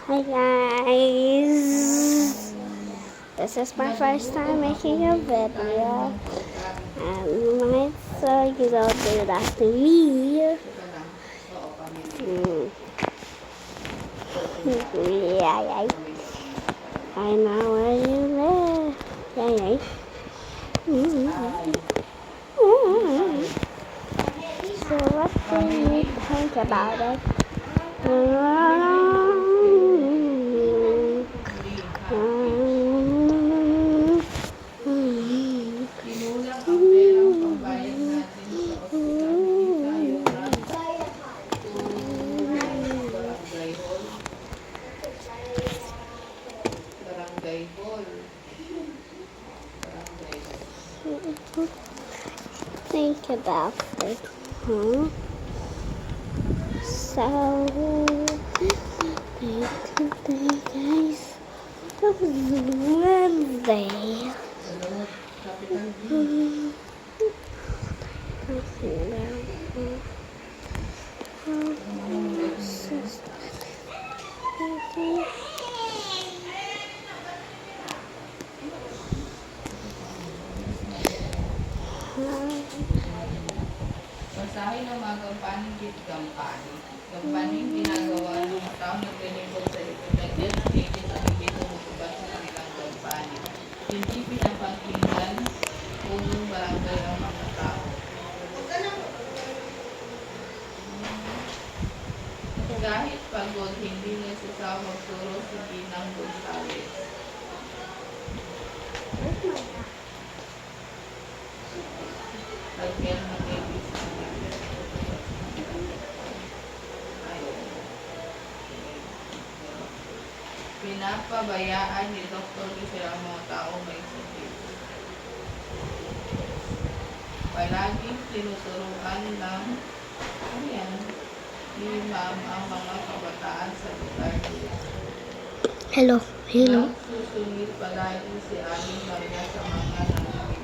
Hi guys, this is my first time making a video, and you might say you don't do that to me. Yeah. I know where you live. Yeah. So what do you think about it? Kinulang ang perang pambayad natin sa ospital. Hindi tayo barangay hall. Barangay hall. Barangay hall. Think about it, huh? So, today, guys, Wednesday. Basahin ang mga gampaning gampaning. Gampaning ginagawa ng mga tao na pinipod sa likod ng Diyos na higit ang hindi tumutubad sa kanilang gampaning. Hindi pinapakinggan punong barangay ang mga tao. Kahit pagod, hindi nagsasawang magturo si Ginang Gonzales. Lagyan ng ABC. Pinapabayaan ni Dr. Giselle ang mga taong may sakit. Palaging tinuturuan ng ni Ma'am ang mga kabataan sa lugar nila. Hello. Nagsusungit palagi si Aling Maria sa mga nangyayari.